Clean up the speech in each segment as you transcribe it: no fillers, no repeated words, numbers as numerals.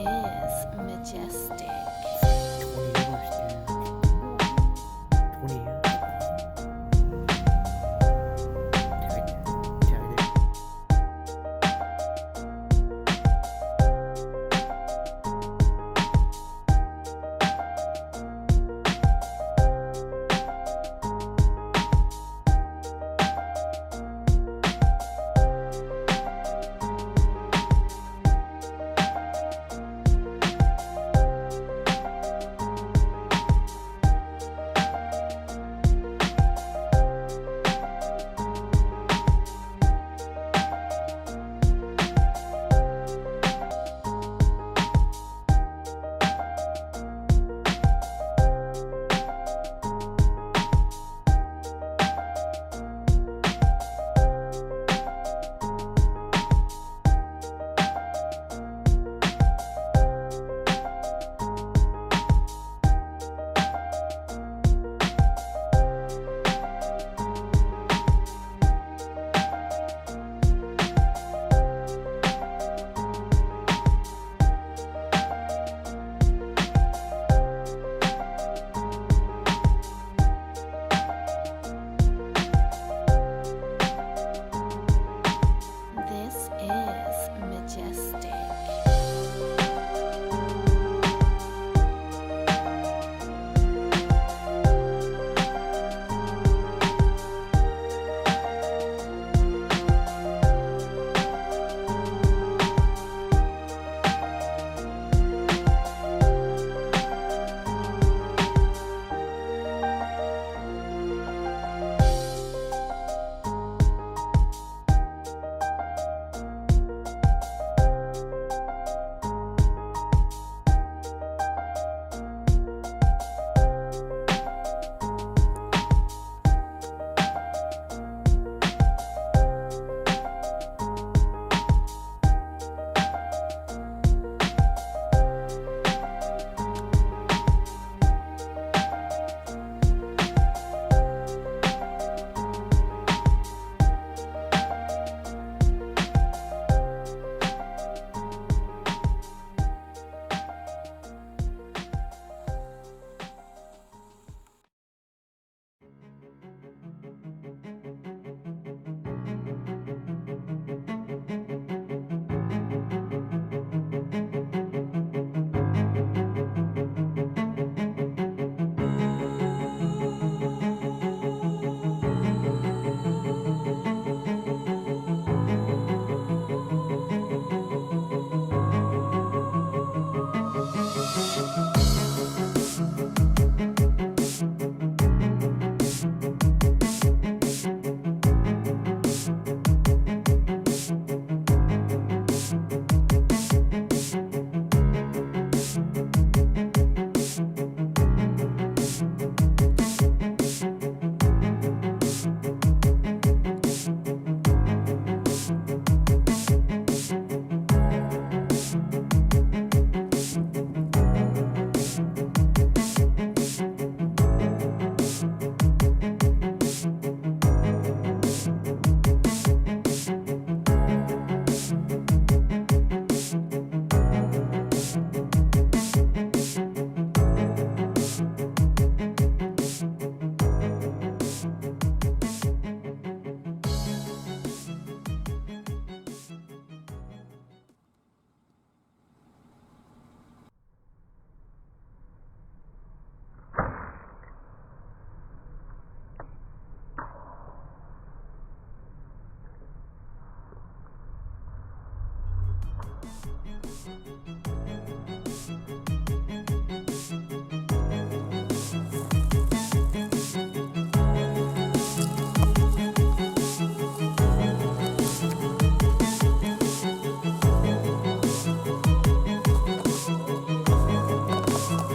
is majestic. 20 years, dude. 20 years. Right there. Right there. This is majestic.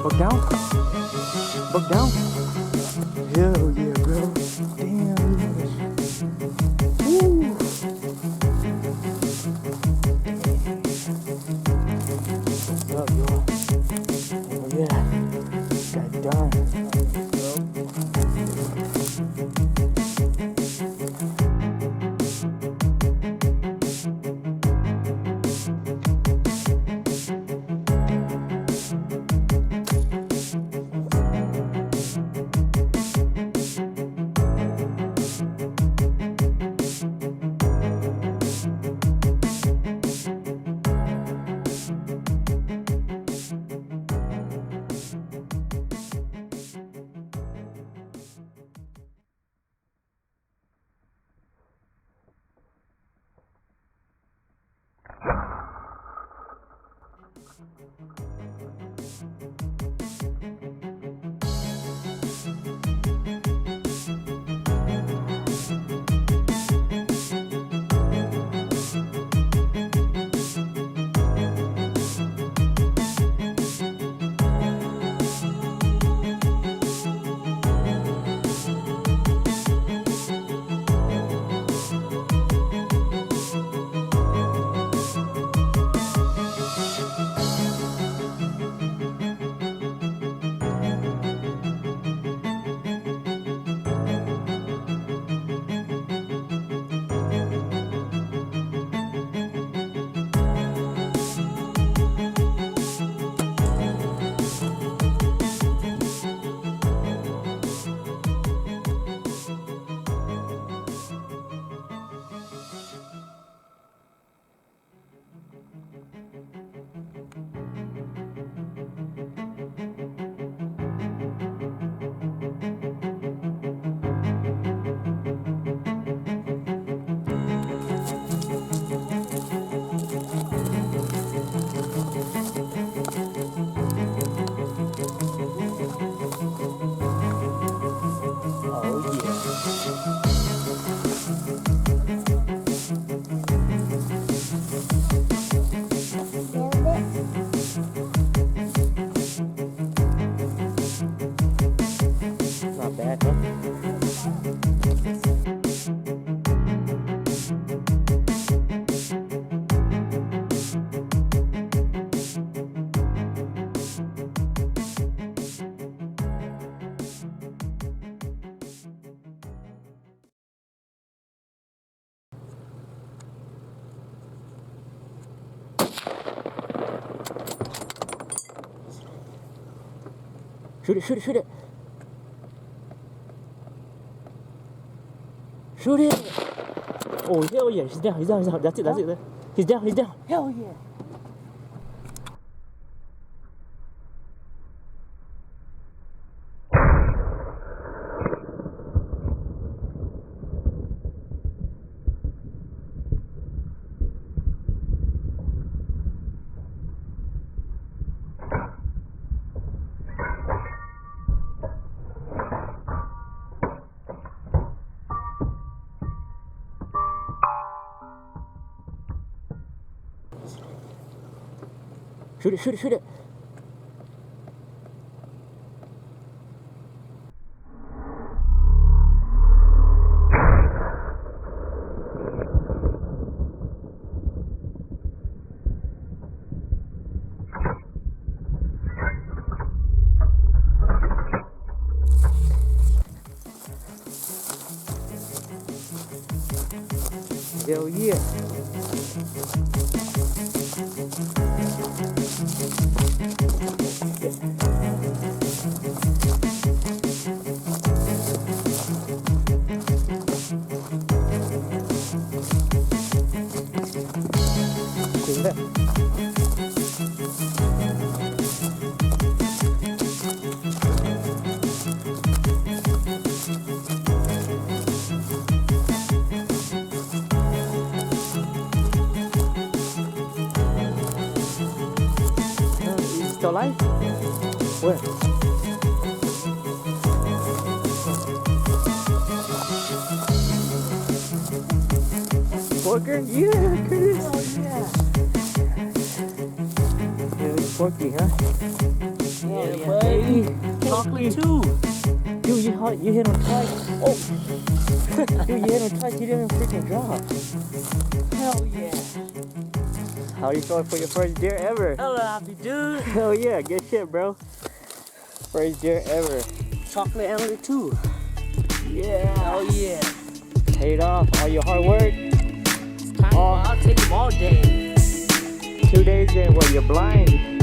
Buck down. Buck down. Hell yeah, bro. Damn. Woo. What's up, y'all? Oh yeah. Got done. Shoot it, shoot it, shoot it. Shoot it. Oh, hell yeah. He's down, he's down, he's down. That's it, that's it. He's down, he's down. Hell yeah. Shoot it, shoot it, shoot it. Hell yeah. Still alive? Where? Porker? Yeah, Curtis! Oh, yeah! Yeah, it's porky, huh? Yeah, buddy! Chocolate too! Dude, you hit him twice! Oh! Dude, you hit him twice, you didn't even freaking drop! Hell yeah! How are you feeling for your first deer ever? Hella happy, dude. Hell yeah, good shit, bro. First deer ever. Chocolate antler too. Yeah. Hell yeah. Paid off all your hard work. It's time. I'll take them all day. 2 days in, well, you're blind.